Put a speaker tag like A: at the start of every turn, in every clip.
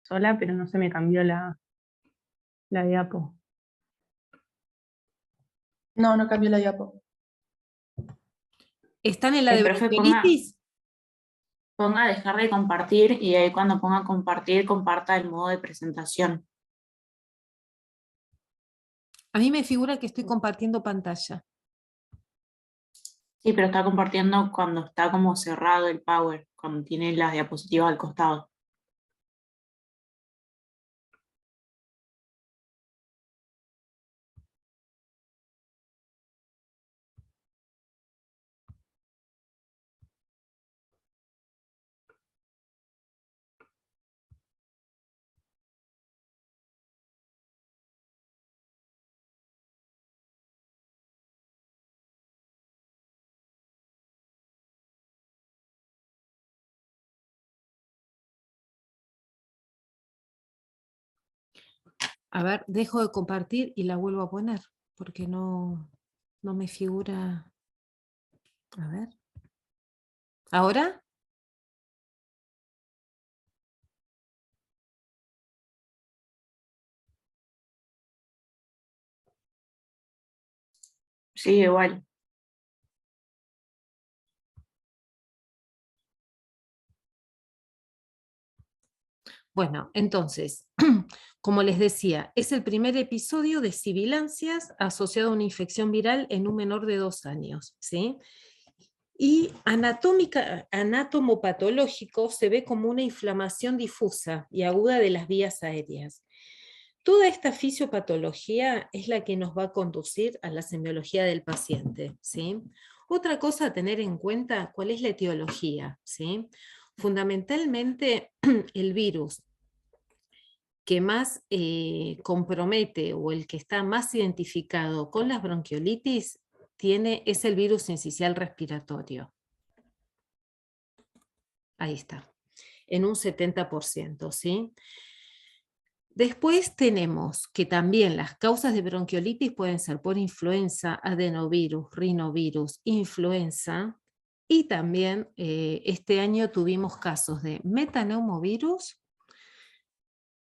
A: sola, pero no se me cambió la diapo.
B: No, no cambió la diapo.
C: ¿Están en la de
D: Profe,
C: bronquiolitis?
D: ponga dejar de compartir y ahí cuando ponga compartir, comparta el modo de presentación.
C: A mí me figura que estoy compartiendo pantalla.
D: Sí, pero está compartiendo cuando está como cerrado el Power, cuando tiene las diapositivas al costado.
C: A ver, dejo de compartir y la vuelvo a poner, porque no me figura. A ver. ¿Ahora?
D: Sí, igual.
C: Bueno, entonces, como les decía, es el primer episodio de sibilancias asociado a una infección viral en un menor de 2 años, ¿sí? Y anatomopatológico se ve como una inflamación difusa y aguda de las vías aéreas. Toda esta fisiopatología es la que nos va a conducir a la semiología del paciente, ¿sí? Otra cosa a tener en cuenta, ¿cuál es la etiología? ¿Sí? Fundamentalmente, el virus que más compromete o el que está más identificado con las bronquiolitis es el virus sincicial respiratorio. Ahí está, en un 70%, ¿sí? Después tenemos que también las causas de bronquiolitis pueden ser por influenza, adenovirus, rinovirus, influenza, y también este año tuvimos casos de metaneumovirus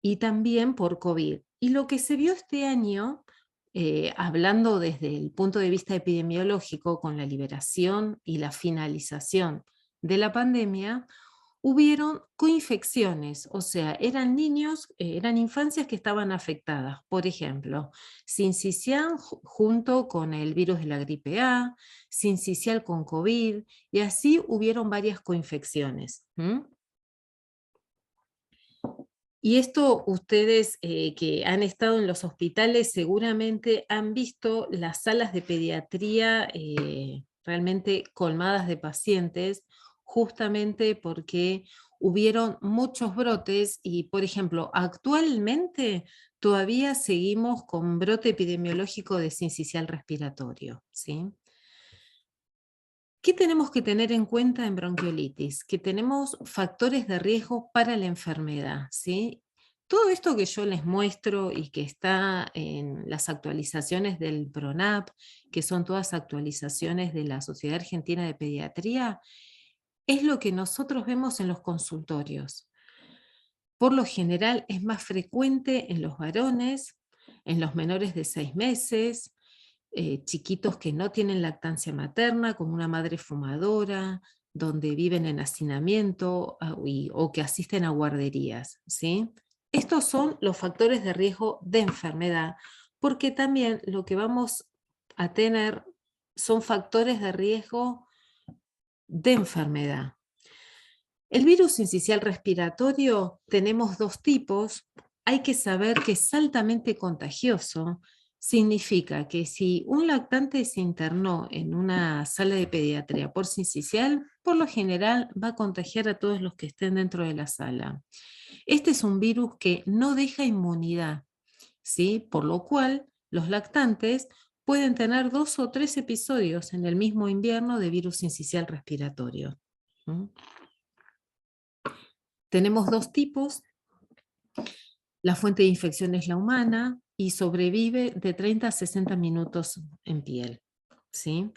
C: y también por COVID. Y lo que se vio este año, hablando desde el punto de vista epidemiológico, con la liberación y la finalización de la pandemia, hubieron coinfecciones, o sea, eran niños, eran infancias que estaban afectadas. Por ejemplo, sincicial junto con el virus de la gripe A, sincicial con COVID, y así hubieron varias coinfecciones. Y esto ustedes que han estado en los hospitales seguramente han visto las salas de pediatría realmente colmadas de pacientes, justamente porque hubieron muchos brotes y, por ejemplo, actualmente todavía seguimos con brote epidemiológico de sincicial respiratorio, ¿sí? ¿Qué tenemos que tener en cuenta en bronquiolitis? Que tenemos factores de riesgo para la enfermedad, ¿sí? Todo esto que yo les muestro y que está en las actualizaciones del PRONAP, que son todas actualizaciones de la Sociedad Argentina de Pediatría, es lo que nosotros vemos en los consultorios. Por lo general es más frecuente en los varones, en los menores de 6 meses, chiquitos que no tienen lactancia materna, con una madre fumadora, donde viven en hacinamiento o que asisten a guarderías, ¿sí? Estos son los factores de riesgo de enfermedad, porque también lo que vamos a tener son factores de riesgo de enfermedad. El virus sincicial respiratorio tenemos 2 tipos. Hay que saber que es altamente contagioso. Significa que si un lactante se internó en una sala de pediatría por sincicial, por lo general va a contagiar a todos los que estén dentro de la sala. Este es un virus que no deja inmunidad, ¿sí? Por lo cual los lactantes pueden tener 2 o 3 episodios en el mismo invierno de virus sincicial respiratorio. Tenemos 2 tipos. La fuente de infección es la humana y sobrevive de 30 a 60 minutos en piel, ¿sí?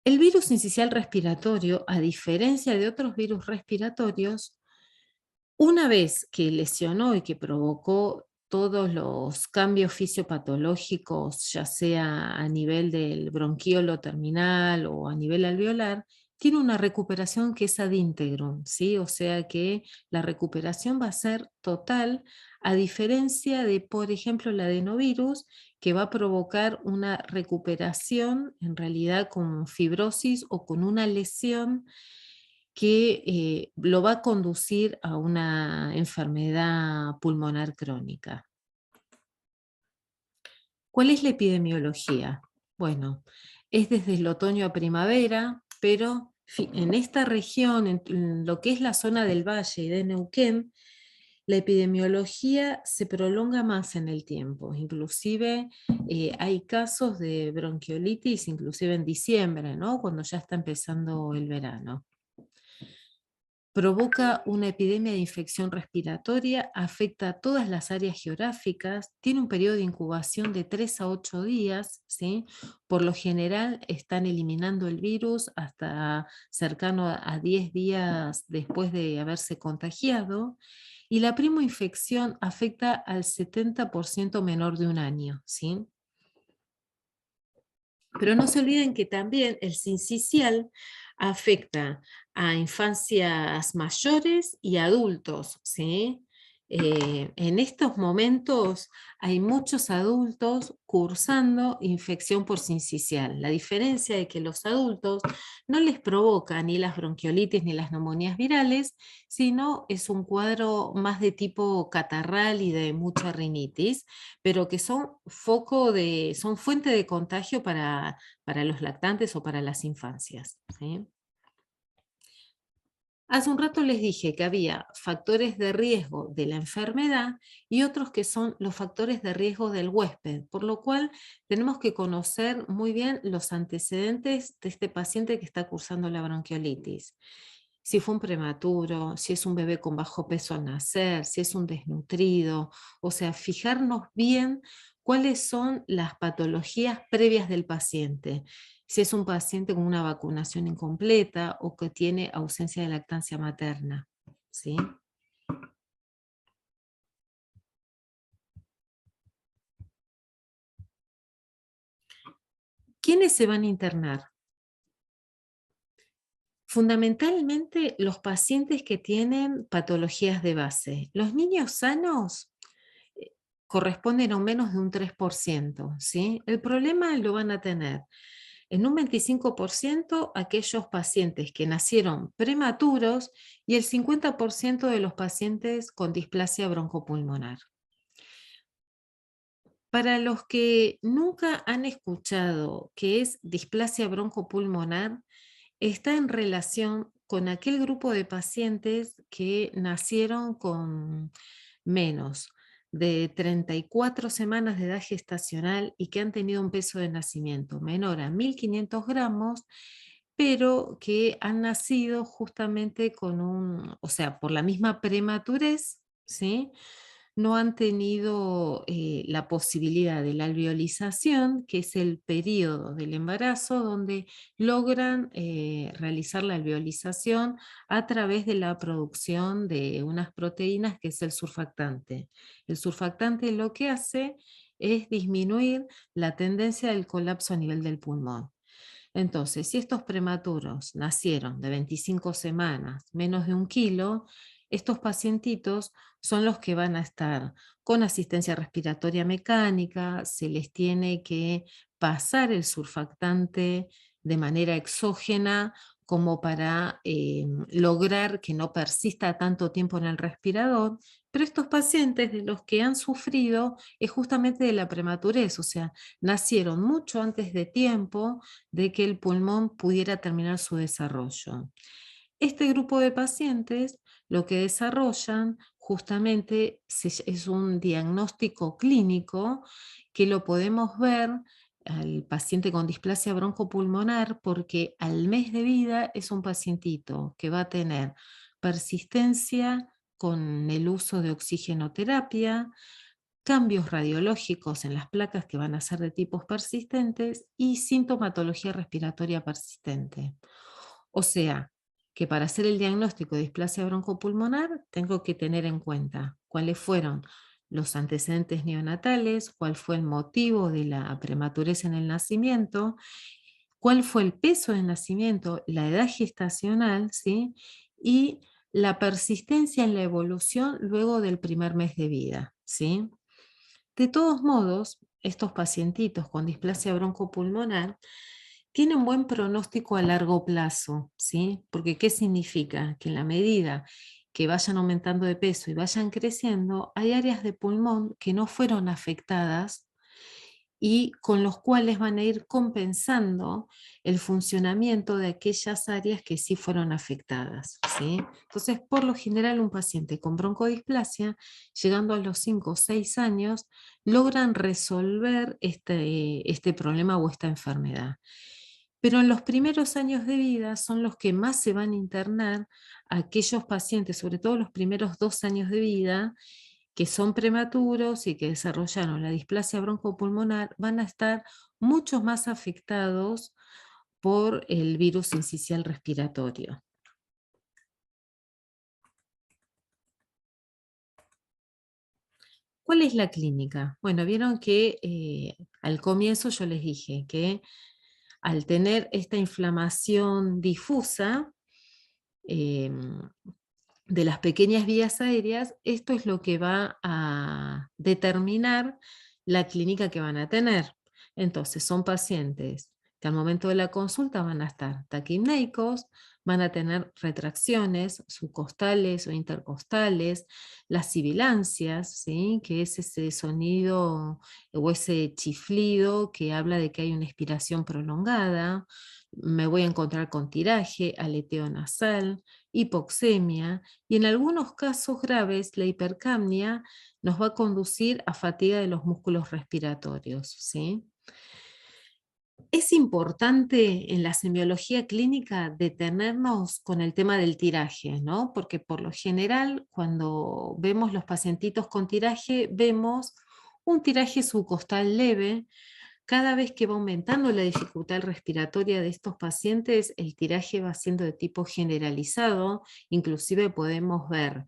C: El virus sincicial respiratorio, a diferencia de otros virus respiratorios, Una vez que lesionó y que provocó todos los cambios fisiopatológicos, ya sea a nivel del bronquiolo terminal o a nivel alveolar, tiene una recuperación que es ad integrum, ¿sí? O sea que la recuperación va a ser total, a diferencia de, por ejemplo, el adenovirus, que va a provocar una recuperación en realidad con fibrosis o con una lesión que lo va a conducir a una enfermedad pulmonar crónica. ¿Cuál es la epidemiología? Bueno, es desde el otoño a primavera, pero en esta región, en lo que es la zona del Valle y de Neuquén, la epidemiología se prolonga más en el tiempo. Inclusive hay casos de bronquiolitis, inclusive en diciembre, ¿no? Cuando ya está empezando el verano. Provoca una epidemia de infección respiratoria, afecta a todas las áreas geográficas, tiene un periodo de incubación de 3 a 8 días, ¿sí? Por lo general están eliminando el virus hasta cercano a 10 días después de haberse contagiado, y la primoinfección afecta al 70% menor de un año, ¿sí? Pero no se olviden que también el sincicial afecta a infancias mayores y adultos, ¿sí? En estos momentos hay muchos adultos cursando infección por sincicial. La diferencia es que los adultos no les provoca ni las bronquiolitis ni las neumonías virales, sino es un cuadro más de tipo catarral y de mucha rinitis, pero que son son fuente de contagio para los lactantes o para las infancias, ¿sí? Hace un rato les dije que había factores de riesgo de la enfermedad y otros que son los factores de riesgo del huésped, por lo cual tenemos que conocer muy bien los antecedentes de este paciente que está cursando la bronquiolitis. Si fue un prematuro, si es un bebé con bajo peso al nacer, si es un desnutrido, o sea, fijarnos bien cuáles son las patologías previas del paciente. Si es un paciente con una vacunación incompleta o que tiene ausencia de lactancia materna, ¿sí? ¿Quiénes se van a internar? Fundamentalmente los pacientes que tienen patologías de base. Los niños sanos corresponden a menos de un 3%, ¿sí? El problema lo van a tener en un 25% aquellos pacientes que nacieron prematuros y el 50% de los pacientes con displasia broncopulmonar. Para los que nunca han escuchado qué es displasia broncopulmonar, está en relación con aquel grupo de pacientes que nacieron con menos de 34 semanas de edad gestacional y que han tenido un peso de nacimiento menor a 1.500 gramos, pero que han nacido justamente o sea, por la misma prematurez, ¿sí? No han tenido la posibilidad de la alveolización, que es el periodo del embarazo donde logran realizar la alveolización a través de la producción de unas proteínas que es el surfactante. El surfactante lo que hace es disminuir la tendencia del colapso a nivel del pulmón. Entonces, si estos prematuros nacieron de 25 semanas, menos de 1 kilo, estos pacientitos son los que van a estar con asistencia respiratoria mecánica, se les tiene que pasar el surfactante de manera exógena como para lograr que no persista tanto tiempo en el respirador, pero estos pacientes de los que han sufrido es justamente de la prematurez, o sea, nacieron mucho antes de tiempo de que el pulmón pudiera terminar su desarrollo. Este grupo de pacientes lo que desarrollan justamente es un diagnóstico clínico que lo podemos ver al paciente con displasia broncopulmonar porque al mes de vida es un pacientito que va a tener persistencia con el uso de oxigenoterapia, cambios radiológicos en las placas que van a ser de tipos persistentes y sintomatología respiratoria persistente. O sea, que para hacer el diagnóstico de displasia broncopulmonar tengo que tener en cuenta cuáles fueron los antecedentes neonatales, cuál fue el motivo de la prematurez en el nacimiento, cuál fue el peso del nacimiento, la edad gestacional, ¿sí? Y la persistencia en la evolución luego del primer mes de vida, ¿sí? De todos modos, estos pacientitos con displasia broncopulmonar tienen buen pronóstico a largo plazo, ¿sí? Porque ¿qué significa? Que en la medida que vayan aumentando de peso y vayan creciendo, hay áreas de pulmón que no fueron afectadas y con los cuales van a ir compensando el funcionamiento de aquellas áreas que sí fueron afectadas, ¿sí? Entonces, por lo general, un paciente con broncodisplasia, llegando a los 5 o 6 años, logran resolver este problema o esta enfermedad. Pero en los primeros años de vida son los que más se van a internar aquellos pacientes, sobre todo los primeros 2 años de vida, que son prematuros y que desarrollaron la displasia broncopulmonar, van a estar mucho más afectados por el virus sincicial respiratorio. ¿Cuál es la clínica? Bueno, vieron que al comienzo yo les dije que al tener esta inflamación difusa de las pequeñas vías aéreas, esto es lo que va a determinar la clínica que van a tener. Entonces, son pacientes que al momento de la consulta van a estar taquipneicos, van a tener retracciones subcostales o intercostales, las sibilancias, ¿sí? Que es ese sonido o ese chiflido que habla de que hay una expiración prolongada. Me voy a encontrar con tiraje, aleteo nasal, hipoxemia, y en algunos casos graves la hipercapnia nos va a conducir a fatiga de los músculos respiratorios, ¿sí? Es importante en la semiología clínica detenernos con el tema del tiraje, ¿no? Porque por lo general cuando vemos los pacientitos con tiraje, vemos un tiraje subcostal leve. Cada vez que va aumentando la dificultad respiratoria de estos pacientes, el tiraje va siendo de tipo generalizado, inclusive podemos ver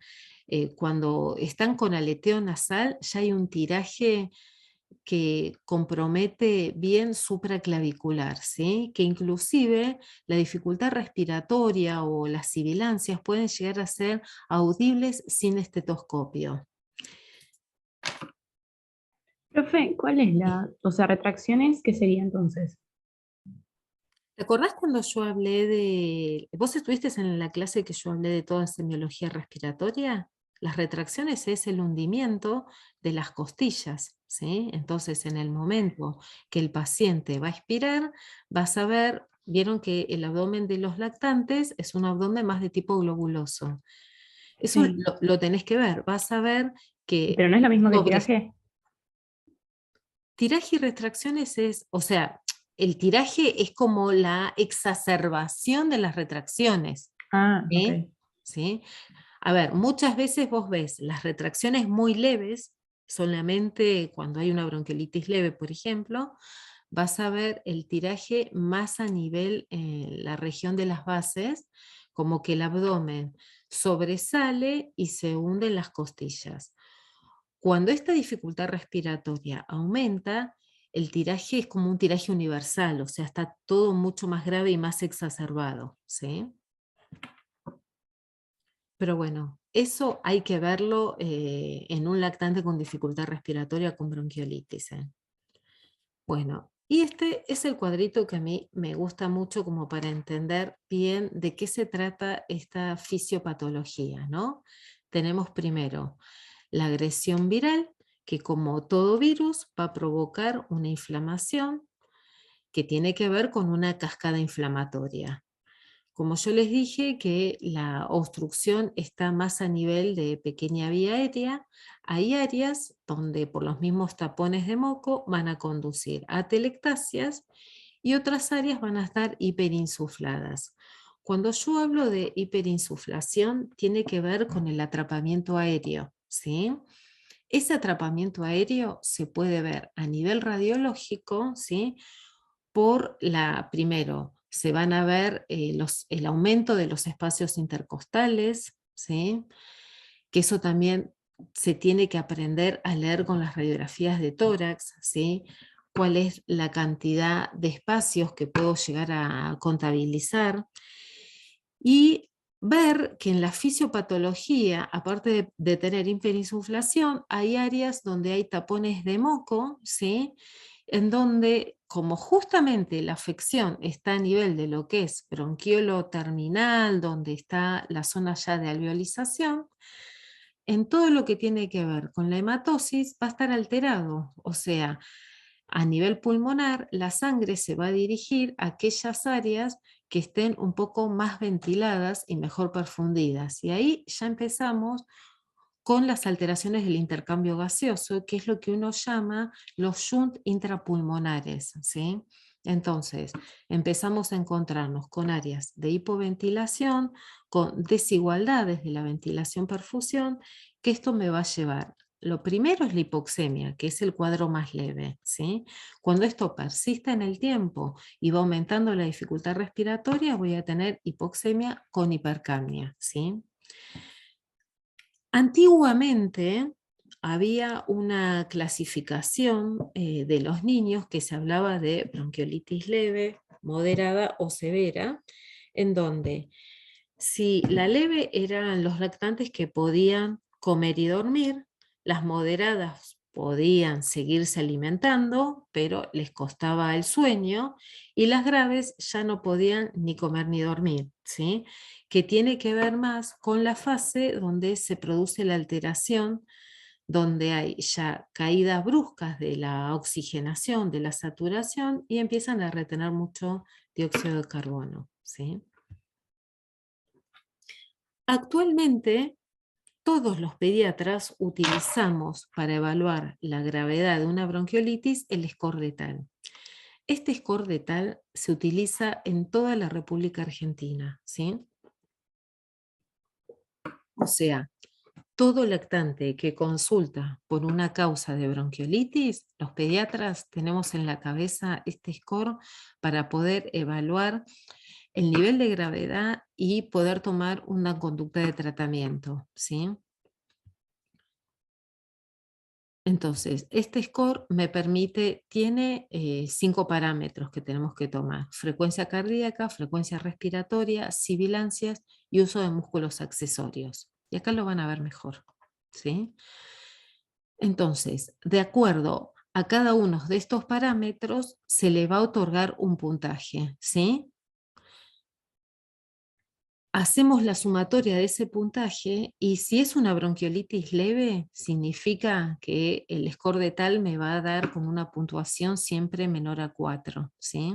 C: cuando están con aleteo nasal, ya hay un tiraje que compromete bien supraclavicular, ¿sí? Que inclusive la dificultad respiratoria o las sibilancias pueden llegar a ser audibles sin estetoscopio.
A: Profe, ¿cuál es o sea, retracciones, qué sería entonces?
C: ¿Te acordás cuando yo hablé de... ¿Vos estuviste en la clase que yo hablé de toda semiología respiratoria? Las retracciones es el hundimiento de las costillas, ¿sí? Entonces, en el momento que el paciente va a expirar, vas a ver, vieron que el abdomen de los lactantes es un abdomen más de tipo globuloso. Eso
A: Sí.
C: lo tenés que ver, vas a ver que...
A: Pero no es lo mismo que el
C: sobre-
A: tiraje.
C: Tiraje y retracciones es, o sea, el tiraje es como la exacerbación de las retracciones,
A: Ah, ok.
C: ¿sí? ¿Sí? A ver, muchas veces vos ves las retracciones muy leves, solamente cuando hay una bronquiolitis leve, por ejemplo, vas a ver el tiraje más a nivel en la región de las bases, como que el abdomen sobresale y se hunde en las costillas. Cuando esta dificultad respiratoria aumenta, el tiraje es como un tiraje universal, o sea, está todo mucho más grave y más exacerbado, ¿sí? Pero bueno, eso hay que verlo en un lactante con dificultad respiratoria con bronquiolitis. Bueno, y este es el cuadrito que a mí me gusta mucho como para entender bien de qué se trata esta fisiopatología, ¿no? Tenemos primero la agresión viral, que como todo virus va a provocar una inflamación que tiene que ver con una cascada inflamatoria. Como yo les dije que la obstrucción está más a nivel de pequeña vía aérea, hay áreas donde por los mismos tapones de moco van a conducir a atelectasias y otras áreas van a estar hiperinsufladas. Cuando yo hablo de hiperinsuflación, tiene que ver con el atrapamiento aéreo, ¿sí? Ese atrapamiento aéreo se puede ver a nivel radiológico, ¿sí? Por primero, se van a ver el aumento de los espacios intercostales, ¿sí? Que eso también se tiene que aprender a leer con las radiografías de tórax, ¿sí? Cuál es la cantidad de espacios que puedo llegar a contabilizar. Y ver que en la fisiopatología, aparte de tener hiperinsuflación, hay áreas donde hay tapones de moco, ¿sí? En donde, como justamente la afección está a nivel de lo que es bronquiolo terminal, donde está la zona ya de alveolización, en todo lo que tiene que ver con la hematosis va a estar alterado, o sea, a nivel pulmonar la sangre se va a dirigir a aquellas áreas que estén un poco más ventiladas y mejor perfundidas. Y ahí ya empezamos con las alteraciones del intercambio gaseoso, que es lo que uno llama los shunt intrapulmonares, ¿sí? Entonces, empezamos a encontrarnos con áreas de hipoventilación, con desigualdades de la ventilación-perfusión, que esto me va a llevar. Lo primero es la hipoxemia, que es el cuadro más leve, ¿sí? Cuando esto persiste en el tiempo y va aumentando la dificultad respiratoria, voy a tener hipoxemia con hipercapnia, ¿sí? Antiguamente había una clasificación de los niños que se hablaba de bronquiolitis leve, moderada o severa, en donde si la leve eran los lactantes que podían comer y dormir, las moderadas podían seguirse alimentando, pero les costaba el sueño, y las graves ya no podían ni comer ni dormir, ¿sí? Que tiene que ver más con la fase donde se produce la alteración, donde hay ya caídas bruscas de la oxigenación, de la saturación, y empiezan a retener mucho dióxido de carbono, ¿sí? Actualmente, todos los pediatras utilizamos para evaluar la gravedad de una bronquiolitis el score de TAL. Este score de TAL se utiliza en toda la República Argentina, ¿sí? O sea, todo lactante que consulta por una causa de bronquiolitis, los pediatras tenemos en la cabeza este score para poder evaluar el nivel de gravedad y poder tomar una conducta de tratamiento, ¿sí? Entonces, este score me permite, tiene 5 parámetros que tenemos que tomar: frecuencia cardíaca, frecuencia respiratoria, sibilancias y uso de músculos accesorios. Y acá lo van a ver mejor, ¿sí? Entonces, de acuerdo a cada uno de estos parámetros, se le va a otorgar un puntaje, ¿sí? Hacemos la sumatoria de ese puntaje, y si es una bronquiolitis leve, significa que el score de TAL me va a dar con una puntuación siempre menor a 4, ¿sí?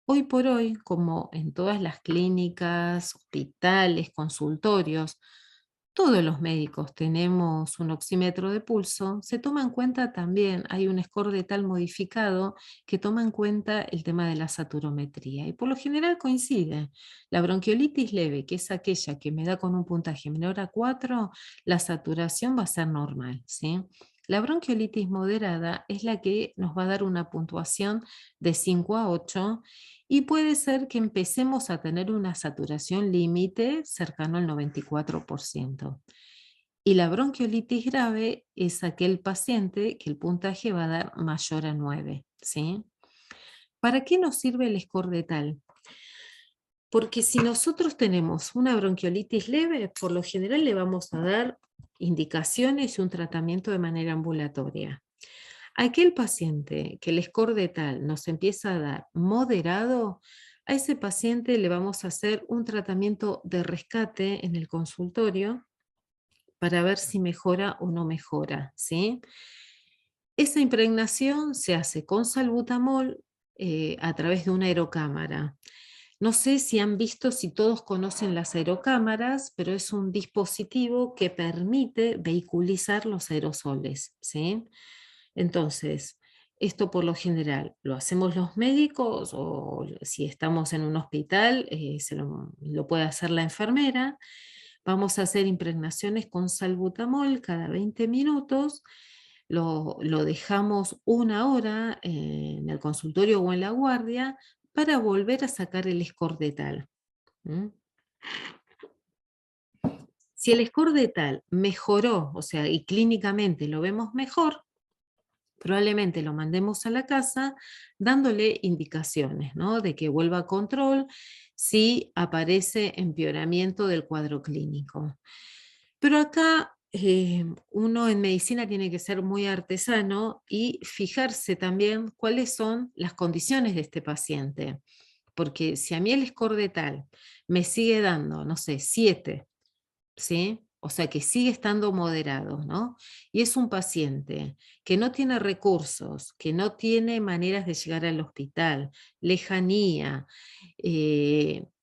C: Hoy por hoy, como en todas las clínicas, hospitales, consultorios, todos los médicos tenemos un oxímetro de pulso, se toma en cuenta también, hay un score de TAL modificado que toma en cuenta el tema de la saturometría, y por lo general coincide. La bronquiolitis leve, que es aquella que me da con un puntaje menor a 4, la saturación va a ser normal, ¿sí? La bronquiolitis moderada es la que nos va a dar una puntuación de 5 a 8, y puede ser que empecemos a tener una saturación límite cercano al 94%. Y la bronquiolitis grave es aquel paciente que el puntaje va a dar mayor a 9, ¿sí? ¿Para qué nos sirve el score de TAL? Porque si nosotros tenemos una bronquiolitis leve, por lo general le vamos a dar indicaciones y un tratamiento de manera ambulatoria. Aquel paciente que el score de TAL nos empieza a dar moderado, a ese paciente le vamos a hacer un tratamiento de rescate en el consultorio para ver si mejora o no mejora, ¿sí? Esa impregnación se hace con salbutamol a través de una aerocámara. No sé si han visto, si todos conocen las aerocámaras, pero es un dispositivo que permite vehiculizar los aerosoles, ¿sí? Entonces, esto por lo general lo hacemos los médicos, o si estamos en un hospital, lo puede hacer la enfermera. Vamos a hacer impregnaciones con salbutamol cada 20 minutos. Lo dejamos 1 hora en el consultorio o en la guardia para volver a sacar el escordetal. ¿Mm? Si el escordetal mejoró, o sea, y clínicamente lo vemos mejor, probablemente lo mandemos a la casa dándole indicaciones, ¿no? De que vuelva a control si aparece empeoramiento del cuadro clínico. Pero acá uno en medicina tiene que ser muy artesano y fijarse también cuáles son las condiciones de este paciente. Porque si a mí el escordetal me sigue dando, no sé, 7, ¿sí? O sea que sigue estando moderado, ¿no? Y es un paciente que no tiene recursos, que no tiene maneras de llegar al hospital, lejanía.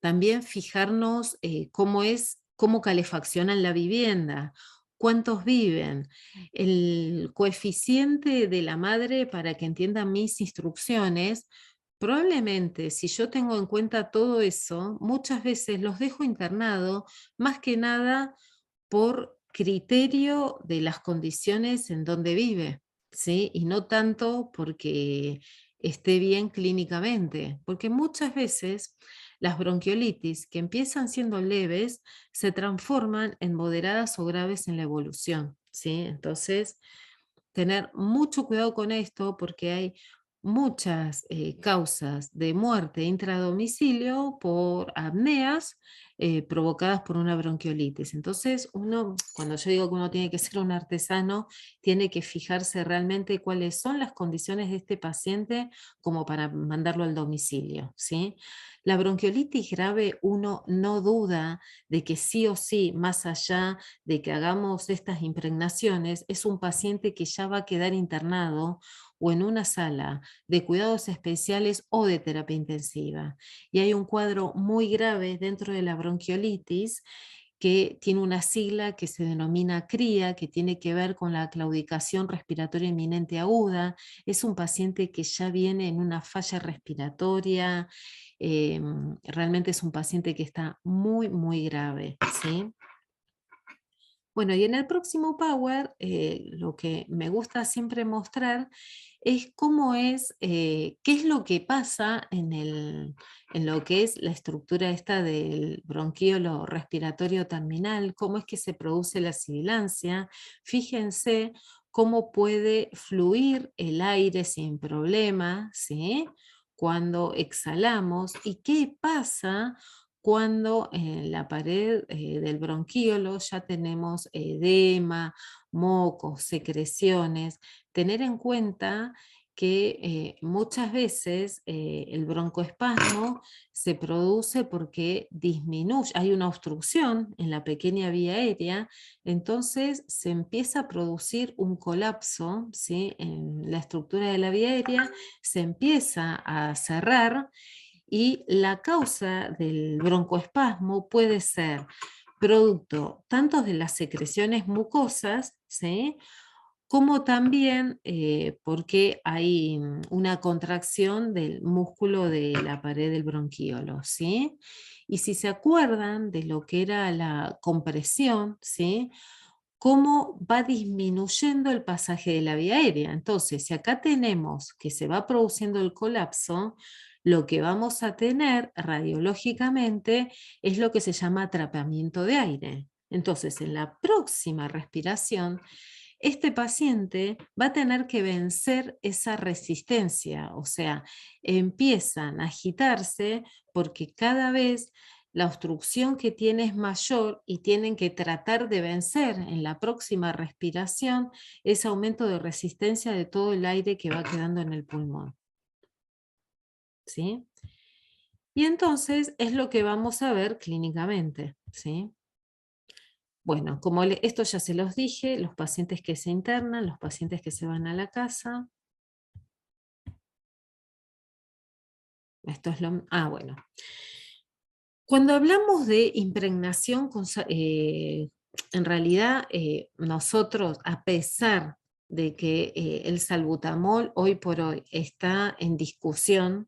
C: También fijarnos cómo calefaccionan la vivienda, cuántos viven, el coeficiente de la madre para que entienda mis instrucciones. Probablemente, si yo tengo en cuenta todo eso, muchas veces los dejo internado, más que nada por criterio de las condiciones en donde vive, ¿sí? Y no tanto porque esté bien clínicamente, porque muchas veces las bronquiolitis que empiezan siendo leves se transforman en moderadas o graves en la evolución, ¿sí? Entonces, tener mucho cuidado con esto porque hay muchas causas de muerte intradomicilio por apneas provocadas por una bronquiolitis. Entonces, uno, cuando yo digo que uno tiene que ser un artesano, tiene que fijarse realmente cuáles son las condiciones de este paciente como para mandarlo al domicilio, ¿sí? La bronquiolitis grave, uno no duda de que sí o sí, más allá de que hagamos estas impregnaciones, es un paciente que ya va a quedar internado o en una sala de cuidados especiales o de terapia intensiva. Y hay un cuadro muy grave dentro de la bronquiolitis que tiene una sigla que se denomina CRIA, que tiene que ver con la claudicación respiratoria inminente aguda. Es un paciente que ya viene en una falla respiratoria, realmente es un paciente que está muy, muy grave, ¿sí? Bueno, y en el próximo Power, lo que me gusta siempre mostrar es cómo es, qué es lo que pasa en lo que es la estructura esta del bronquiolo respiratorio terminal, cómo es que se produce la sibilancia. Fíjense cómo puede fluir el aire sin problema, ¿sí? Cuando exhalamos, y qué pasa cuando en la pared del bronquiolo ya tenemos edema, mocos, secreciones. Tener en cuenta que muchas veces el broncoespasmo se produce porque disminuye, hay una obstrucción en la pequeña vía aérea, entonces se empieza a producir un colapso, ¿sí? En la estructura de la vía aérea, se empieza a cerrar y la causa del broncoespasmo puede ser producto tanto de las secreciones mucosas, ¿sí? Como también porque hay una contracción del músculo de la pared del bronquiolo, ¿sí? Y si se acuerdan de lo que era la compresión, ¿sí? Cómo va disminuyendo el pasaje de la vía aérea. Entonces, si acá tenemos que se va produciendo el colapso, lo que vamos a tener radiológicamente es lo que se llama atrapamiento de aire. Entonces, en la próxima respiración, este paciente va a tener que vencer esa resistencia, o sea, empiezan a agitarse porque cada vez la obstrucción que tiene es mayor y tienen que tratar de vencer en la próxima respiración ese aumento de resistencia de todo el aire que va quedando en el pulmón. ¿Sí? Y entonces es lo que vamos a ver clínicamente. ¿Sí? Bueno, como esto ya se los dije, los pacientes que se internan, los pacientes que se van a la casa. Esto es lo... Ah, bueno. Cuando hablamos de impregnación, en realidad nosotros, a pesar de que el salbutamol hoy por hoy está en discusión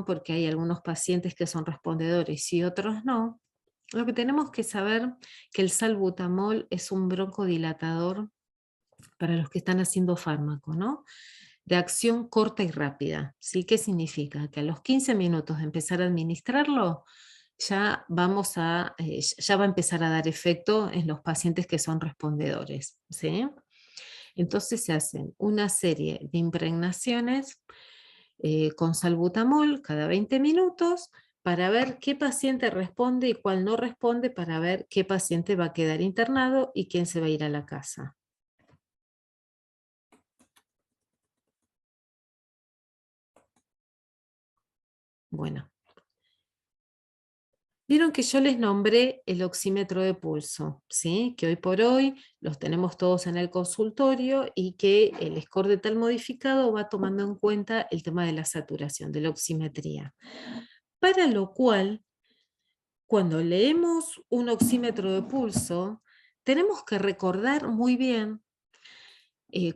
C: porque hay algunos pacientes que son respondedores y otros no, lo que tenemos que saber que el salbutamol es un broncodilatador para los que están haciendo fármaco, ¿no? de acción corta y rápida. ¿Sí? ¿Qué significa? Que a los 15 minutos de empezar a administrarlo, ya va a empezar a dar efecto en los pacientes que son respondedores. ¿Sí? Entonces se hacen una serie de impregnaciones con salbutamol cada 20 minutos para ver qué paciente responde y cuál no responde, para ver qué paciente va a quedar internado y quién se va a ir a la casa. Bueno. Vieron que yo les nombré el oxímetro de pulso, ¿sí? Que hoy por hoy los tenemos todos en el consultorio y que el score de tal modificado va tomando en cuenta el tema de la saturación, de la oximetría. Para lo cual, cuando leemos un oxímetro de pulso, tenemos que recordar muy bien,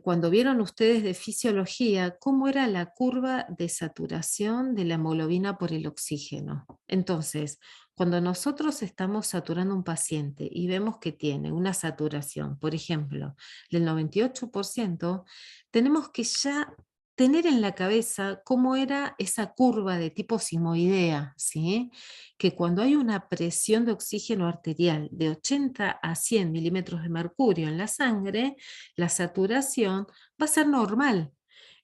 C: cuando vieron ustedes de fisiología, cómo era la curva de saturación de la hemoglobina por el oxígeno. Entonces, cuando nosotros estamos saturando a un paciente y vemos que tiene una saturación, por ejemplo, del 98%, tenemos que ya tener en la cabeza cómo era esa curva de tipo simoidea, ¿sí? Que cuando hay una presión de oxígeno arterial de 80 a 100 milímetros de mercurio en la sangre, la saturación va a ser normal.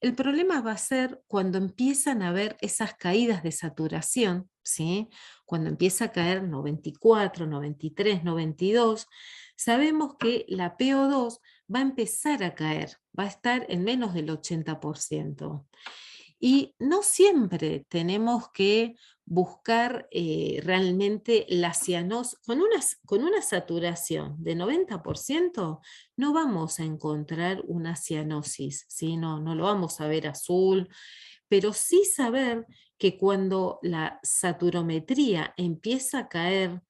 C: El problema va a ser cuando empiezan a haber esas caídas de saturación, ¿sí? Cuando empieza a caer 94, 93, 92, sabemos que la PO2 va a empezar a caer, va a estar en menos del 80%. Y no siempre tenemos que buscar realmente la cianosis. Con una saturación de 90% no vamos a encontrar una cianosis, ¿sí? No lo vamos a ver azul, pero sí saber que cuando la saturometría empieza a caer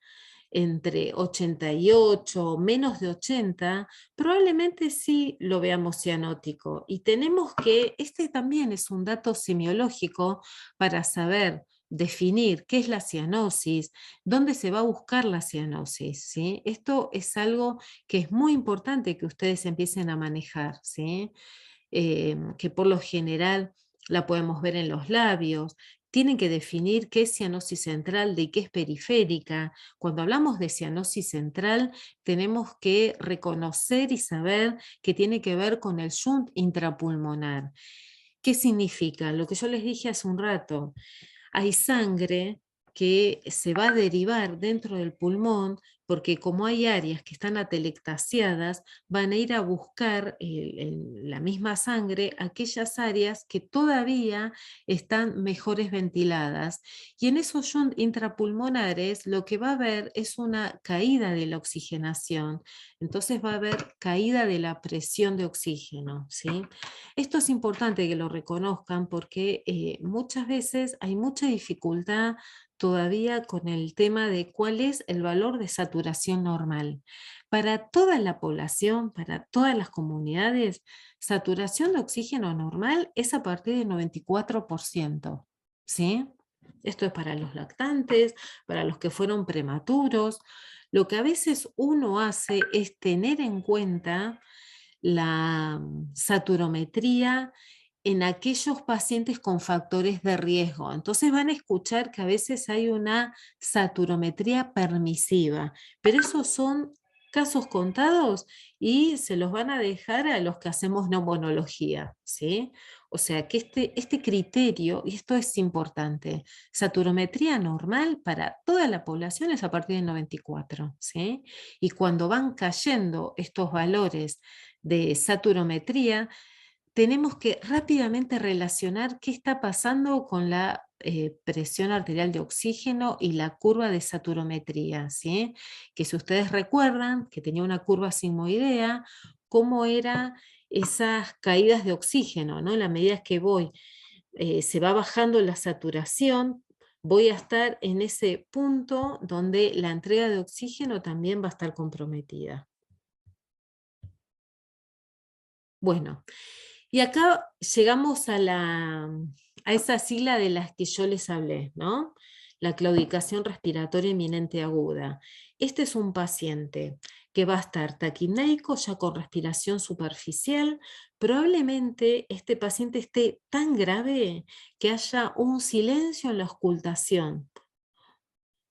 C: entre 88, menos de 80, probablemente sí lo veamos cianótico. Y tenemos que, este también es un dato semiológico para saber definir qué es la cianosis, dónde se va a buscar la cianosis, ¿sí? Esto es algo que es muy importante que ustedes empiecen a manejar, ¿sí? Que por lo general la podemos ver en los labios. Tienen que definir qué es cianosis central de qué es periférica. Cuando hablamos de cianosis central, tenemos que reconocer y saber que tiene que ver con el shunt intrapulmonar. ¿Qué significa? Lo que yo les dije hace un rato. Hay sangre que se va a derivar dentro del pulmón, porque como hay áreas que están atelectasiadas, van a ir a buscar la misma sangre aquellas áreas que todavía están mejores ventiladas. Y en esos shunt intrapulmonares lo que va a haber es una caída de la oxigenación. Entonces va a haber caída de la presión de oxígeno, ¿sí? Esto es importante que lo reconozcan porque muchas veces hay mucha dificultad todavía con el tema de cuál es el valor de saturación normal. Para toda la población, para todas las comunidades, saturación de oxígeno normal es a partir del 94%, ¿sí? Esto es para los lactantes, para los que fueron prematuros. Lo que a veces uno hace es tener en cuenta la saturometría en aquellos pacientes con factores de riesgo. Entonces van a escuchar que a veces hay una saturometría permisiva, pero esos son casos contados y se los van a dejar a los que hacemos neumonología, ¿sí? O sea que este criterio, y esto es importante, saturometría normal para toda la población es a partir del 94, ¿sí? Y cuando van cayendo estos valores de saturometría, tenemos que rápidamente relacionar qué está pasando con la presión arterial de oxígeno y la curva de saturometría, ¿sí? Que si ustedes recuerdan que tenía una curva sigmoidea, cómo eran esas caídas de oxígeno, ¿no? En la medida que se va bajando la saturación, voy a estar en ese punto donde la entrega de oxígeno también va a estar comprometida. Bueno, y acá llegamos a esa sigla de las que yo les hablé, ¿no? La claudicación respiratoria inminente aguda. Este es un paciente que va a estar taquipneico, ya con respiración superficial. Probablemente este paciente esté tan grave que haya un silencio en la auscultación,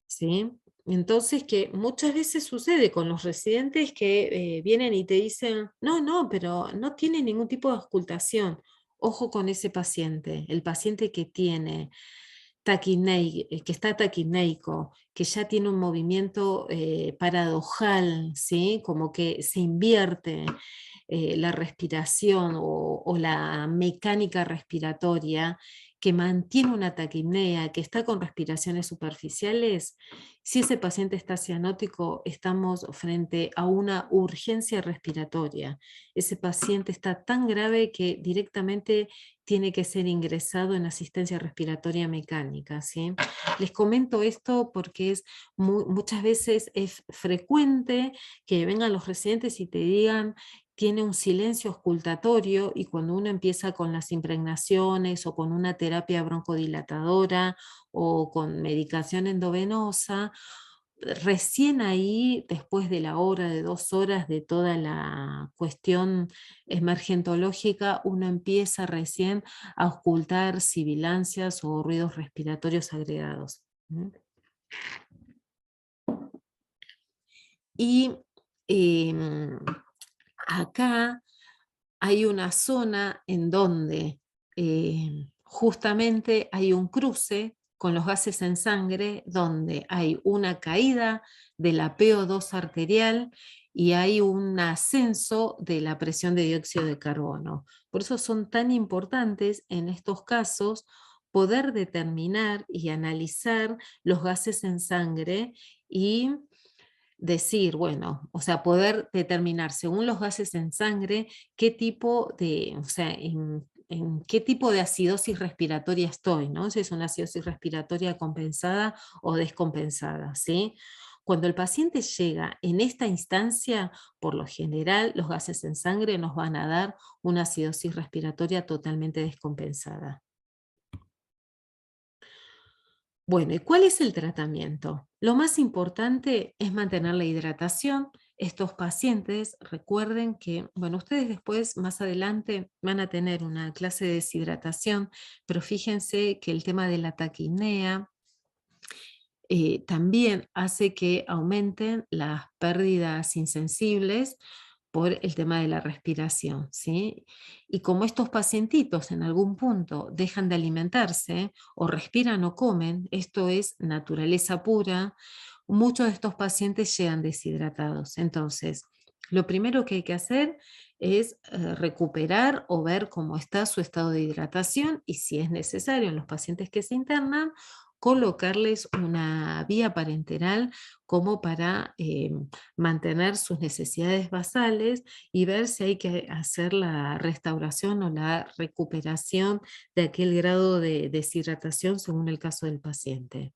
C: ¿sí? Entonces, que muchas veces sucede con los residentes que vienen y te dicen, no, pero no tiene ningún tipo de auscultación. Ojo con ese paciente, el paciente que tiene que está taquipneico, que ya tiene un movimiento paradojal, ¿sí? Como que se invierte la respiración o la mecánica respiratoria, que mantiene una taquipnea, que está con respiraciones superficiales. Si ese paciente está cianótico, estamos frente a una urgencia respiratoria. Ese paciente está tan grave que directamente tiene que ser ingresado en asistencia respiratoria mecánica, ¿sí? Les comento esto porque muchas veces es frecuente que vengan los residentes y te digan, tiene un silencio auscultatorio, y cuando uno empieza con las impregnaciones o con una terapia broncodilatadora o con medicación endovenosa, recién ahí, después de la hora, de 2 horas de toda la cuestión emergentológica, uno empieza recién a auscultar sibilancias o ruidos respiratorios agregados. Y acá hay una zona en donde justamente hay un cruce con los gases en sangre, donde hay una caída de la PO2 arterial y hay un ascenso de la presión de dióxido de carbono. Por eso son tan importantes en estos casos poder determinar y analizar los gases en sangre y decir, bueno, o sea, poder determinar según los gases en sangre qué tipo de, o sea, en qué tipo de acidosis respiratoria estoy, ¿no? Si es una acidosis respiratoria compensada o descompensada, ¿sí? Cuando el paciente llega en esta instancia, por lo general, los gases en sangre nos van a dar una acidosis respiratoria totalmente descompensada. Bueno, ¿y cuál es el tratamiento? Lo más importante es mantener la hidratación. Estos pacientes, recuerden que, bueno, ustedes después, más adelante, van a tener una clase de deshidratación, pero fíjense que el tema de la taquipnea también hace que aumenten las pérdidas insensibles por el tema de la respiración, ¿sí? Y como estos pacientitos en algún punto dejan de alimentarse o respiran o comen, esto es naturaleza pura, muchos de estos pacientes llegan deshidratados. Entonces, lo primero que hay que hacer es recuperar o ver cómo está su estado de hidratación, y si es necesario en los pacientes que se internan, colocarles una vía parenteral como para mantener sus necesidades basales y ver si hay que hacer la restauración o la recuperación de aquel grado de deshidratación según el caso del paciente.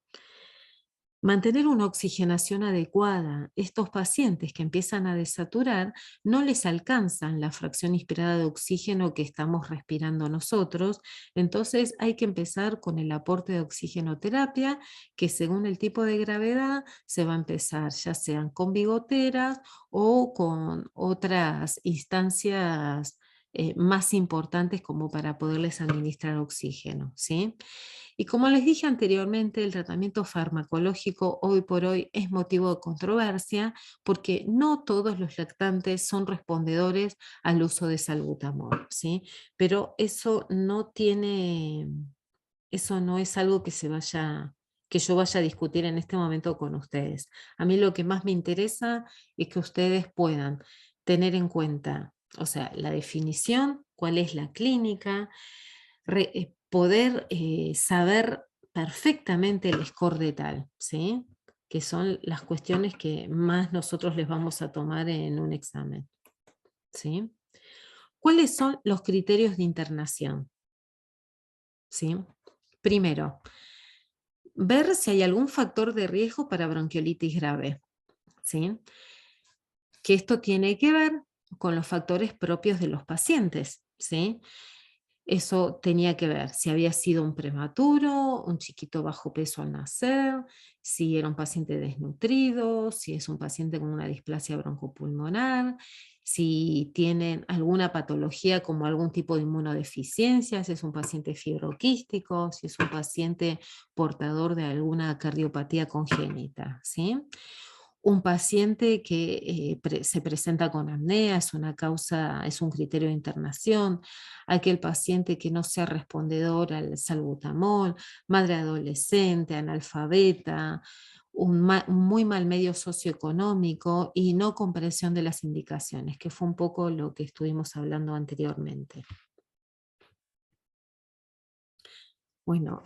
C: Mantener una oxigenación adecuada. Estos pacientes que empiezan a desaturar no les alcanzan la fracción inspirada de oxígeno que estamos respirando nosotros, entonces hay que empezar con el aporte de oxigenoterapia, que según el tipo de gravedad se va a empezar ya sean con bigoteras o con otras instancias más importantes como para poderles administrar oxígeno, ¿sí? Y como les dije anteriormente, el tratamiento farmacológico hoy por hoy es motivo de controversia porque no todos los lactantes son respondedores al uso de salbutamol, ¿sí? Pero eso no es algo que que yo vaya a discutir en este momento con ustedes. A mí lo que más me interesa es que ustedes puedan tener en cuenta, o sea, la definición, cuál es la clínica, poder saber perfectamente el score de tal, ¿sí? Que son las cuestiones que más nosotros les vamos a tomar en un examen, ¿sí? ¿Cuáles son los criterios de internación? ¿Sí? Primero, ver si hay algún factor de riesgo para bronquiolitis grave, ¿sí? Que esto tiene que ver con los factores propios de los pacientes, ¿sí? Eso tenía que ver si había sido un prematuro, un chiquito bajo peso al nacer, si era un paciente desnutrido, si es un paciente con una displasia broncopulmonar, si tienen alguna patología como algún tipo de inmunodeficiencia, si es un paciente fibroquístico, si es un paciente portador de alguna cardiopatía congénita, ¿sí? Un paciente que se presenta con apnea es una causa, es un criterio de internación. Aquel paciente que no sea respondedor al salbutamol, madre adolescente, analfabeta, un muy mal medio socioeconómico y no comprensión de las indicaciones, que fue un poco lo que estuvimos hablando anteriormente. Bueno,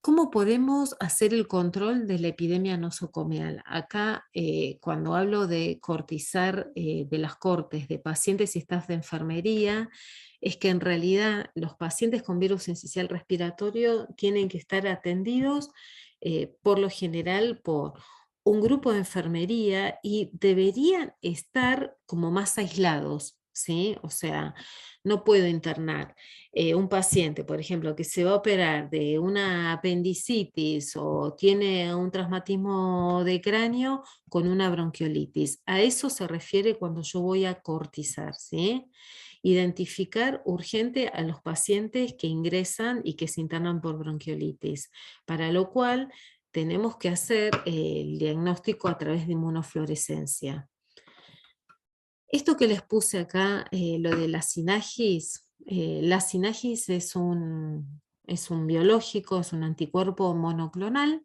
C: ¿cómo podemos hacer el control de la epidemia nosocomial? Acá, cuando hablo de cortizar de las cortes de pacientes y staff de enfermería, es que en realidad los pacientes con virus sincicial respiratorio tienen que estar atendidos por lo general por un grupo de enfermería y deberían estar como más aislados, ¿sí? O sea, no puedo internar un paciente, por ejemplo, que se va a operar de una apendicitis o tiene un traumatismo de cráneo con una bronquiolitis. A eso se refiere cuando yo voy a cortizar, ¿sí? Identificar urgente a los pacientes que ingresan y que se internan por bronquiolitis, para lo cual tenemos que hacer el diagnóstico a través de inmunofluorescencia. Esto que les puse acá, lo de la sinagis es un biológico, es un anticuerpo monoclonal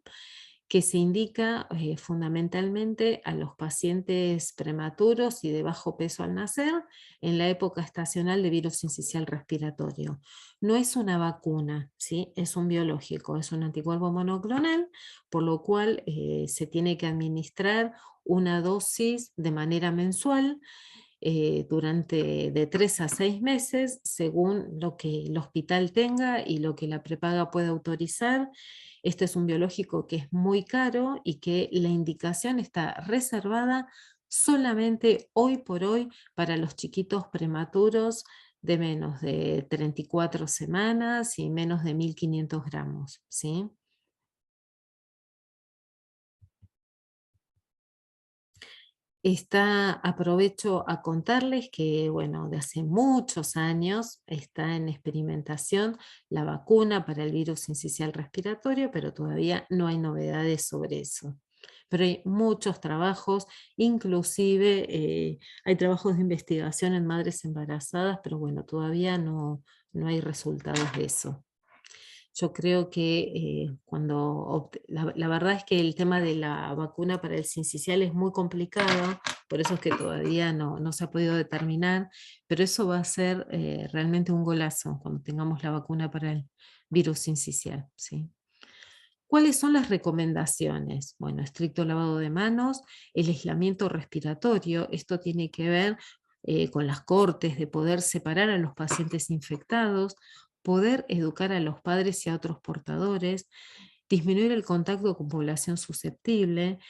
C: que se indica fundamentalmente a los pacientes prematuros y de bajo peso al nacer en la época estacional de virus sincicial respiratorio. No es una vacuna, ¿sí? Es un biológico, es un anticuerpo monoclonal, por lo cual se tiene que administrar una dosis de manera mensual durante de 3 a 6 meses, según lo que el hospital tenga y lo que la prepaga pueda autorizar. Este es un biológico que es muy caro y que la indicación está reservada solamente hoy por hoy para los chiquitos prematuros de menos de 34 semanas y menos de 1500 gramos, ¿sí? Aprovecho a contarles que, bueno, de hace muchos años está en experimentación la vacuna para el virus sincicial respiratorio, pero todavía no hay novedades sobre eso. Pero hay muchos trabajos, inclusive hay trabajos de investigación en madres embarazadas, pero bueno, todavía no hay resultados de eso. Yo creo que la verdad es que el tema de la vacuna para el sincicial es muy complicado, por eso es que todavía no se ha podido determinar, pero eso va a ser realmente un golazo cuando tengamos la vacuna para el virus sincicial, ¿sí? ¿Cuáles son las recomendaciones? Bueno, estricto lavado de manos, el aislamiento respiratorio, esto tiene que ver con las cortes de poder separar a los pacientes infectados, poder educar a los padres y a otros portadores, disminuir el contacto con población susceptible,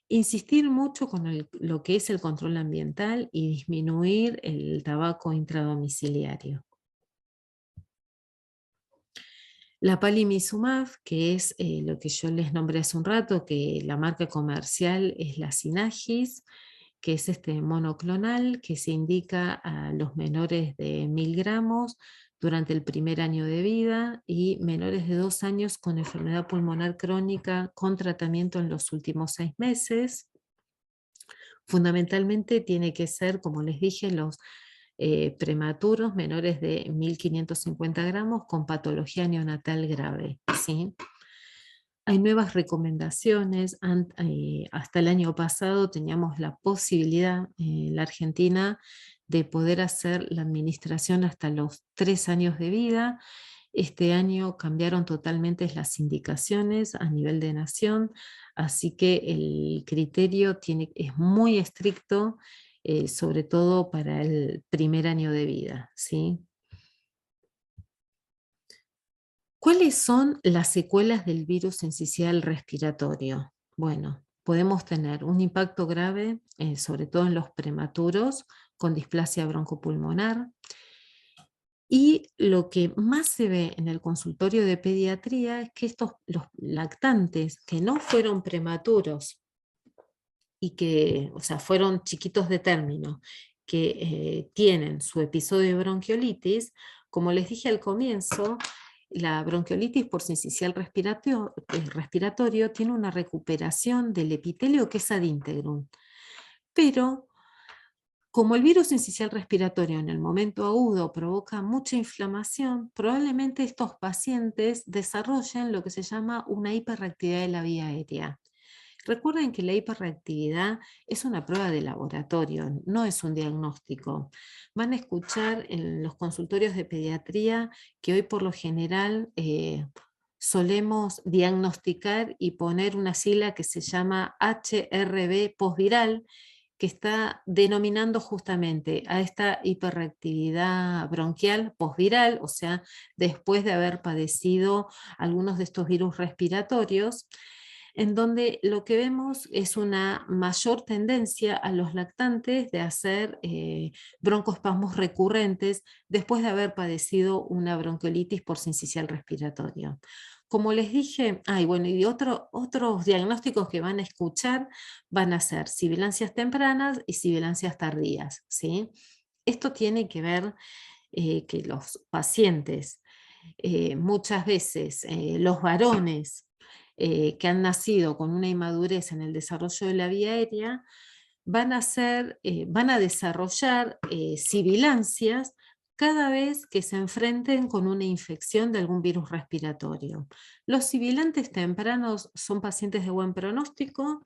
C: insistir mucho con lo que es el control ambiental y disminuir el tabaco intradomiciliario. La Palimizumab, que es lo que yo les nombré hace un rato, que la marca comercial es la Synagis, que es este monoclonal que se indica a los menores de 1000 gramos durante el primer año de vida y menores de 2 años con enfermedad pulmonar crónica con tratamiento en los últimos 6 meses. Fundamentalmente tiene que ser, como les dije, los prematuros menores de 1550 gramos con patología neonatal grave, ¿sí? Hay nuevas recomendaciones. Hasta el año pasado teníamos la posibilidad en la Argentina de poder hacer la administración hasta los 3 años de vida. Este año cambiaron totalmente las indicaciones a nivel de nación, así que el criterio es muy estricto, sobre todo para el primer año de vida, ¿sí? ¿Cuáles son las secuelas del virus sincicial respiratorio? Bueno, podemos tener un impacto grave, sobre todo en los prematuros, con displasia broncopulmonar, Y lo que más se ve en el consultorio de pediatría es que los lactantes que no fueron prematuros y que, o sea, fueron chiquitos de término, que tienen su episodio de bronquiolitis, como les dije al comienzo, la bronquiolitis por sincicial respiratorio tiene una recuperación del epitelio que es ad integrum. Pero como el virus sincicial respiratorio en el momento agudo provoca mucha inflamación, probablemente estos pacientes desarrollen lo que se llama una hiperreactividad de la vía aérea. Recuerden que la hiperreactividad es una prueba de laboratorio, no es un diagnóstico. Van a escuchar en los consultorios de pediatría que hoy por lo general solemos diagnosticar y poner una sigla que se llama HRV postviral, que está denominando justamente a esta hiperreactividad bronquial postviral, o sea, después de haber padecido algunos de estos virus respiratorios, en donde lo que vemos es una mayor tendencia a los lactantes de hacer broncoespasmos recurrentes después de haber padecido una bronquiolitis por sincicial respiratorio. Como les dije, y otros diagnósticos que van a escuchar van a ser sibilancias tempranas y sibilancias tardías, ¿sí? Esto tiene que ver que los pacientes, muchas veces los varones que han nacido con una inmadurez en el desarrollo de la vía aérea, van a desarrollar sibilancias cada vez que se enfrenten con una infección de algún virus respiratorio. Los sibilantes tempranos son pacientes de buen pronóstico,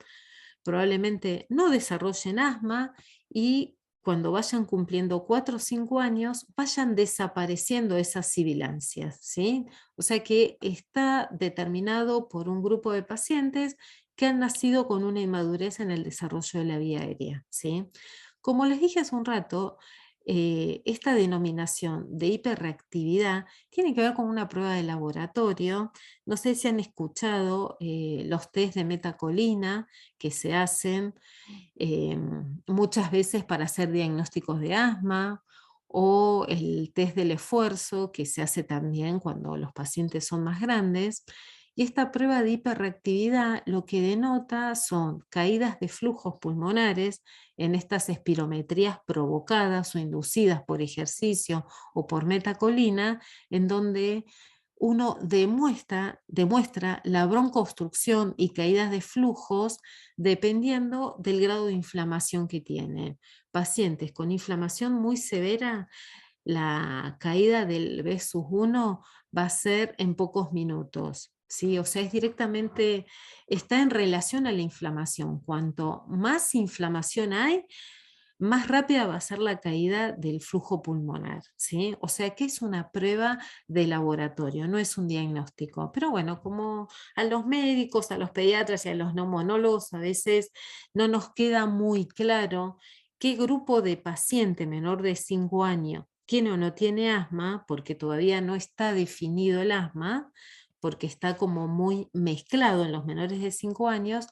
C: probablemente no desarrollen asma y cuando vayan cumpliendo 4 o 5 años vayan desapareciendo esas sibilancias, ¿sí? O sea que está determinado por un grupo de pacientes que han nacido con una inmadurez en el desarrollo de la vía aérea, ¿sí? Como les dije hace un rato, esta denominación de hiperreactividad tiene que ver con una prueba de laboratorio. No sé si han escuchado los test de metacolina que se hacen muchas veces para hacer diagnósticos de asma, o el test del esfuerzo que se hace también cuando los pacientes son más grandes. Y esta prueba de hiperreactividad lo que denota son caídas de flujos pulmonares en estas espirometrías provocadas o inducidas por ejercicio o por metacolina, en donde uno demuestra la broncoobstrucción y caídas de flujos dependiendo del grado de inflamación que tienen. Pacientes con inflamación muy severa, la caída del B+1 va a ser en pocos minutos, ¿sí? O sea, está en relación a la inflamación. Cuanto más inflamación hay, más rápida va a ser la caída del flujo pulmonar, ¿sí? O sea que es una prueba de laboratorio, no es un diagnóstico. Pero bueno, como a los médicos, a los pediatras y a los neumonólogos a veces no nos queda muy claro qué grupo de paciente menor de 5 años tiene o no tiene asma, porque todavía no está definido el asma, porque está como muy mezclado en los menores de 5 años,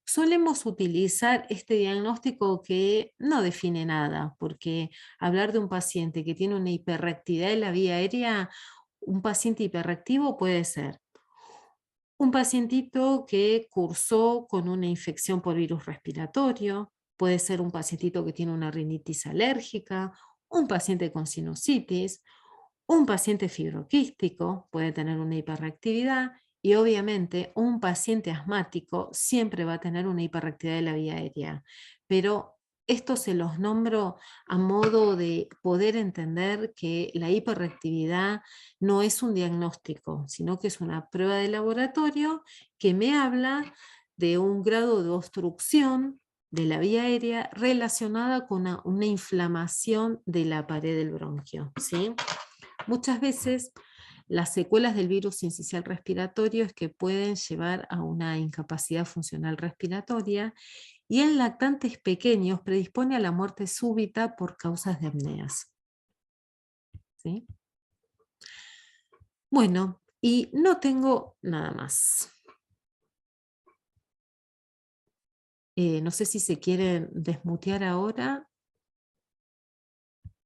C: solemos utilizar este diagnóstico que no define nada, porque hablar de un paciente que tiene una hiperreactividad de la vía aérea, un paciente hiperreactivo puede ser un pacientito que cursó con una infección por virus respiratorio, puede ser un pacientito que tiene una rinitis alérgica, un paciente con sinusitis, un paciente fibroquístico puede tener una hiperreactividad y obviamente un paciente asmático siempre va a tener una hiperreactividad de la vía aérea. Pero esto se los nombro a modo de poder entender que la hiperreactividad no es un diagnóstico, sino que es una prueba de laboratorio que me habla de un grado de obstrucción de la vía aérea relacionada con una inflamación de la pared del bronquio, ¿sí? Muchas veces las secuelas del virus sincicial respiratorio es que pueden llevar a una incapacidad funcional respiratoria y en lactantes pequeños predispone a la muerte súbita por causas de apneas, ¿sí? Bueno, y no tengo nada más. No sé si se quieren desmutear ahora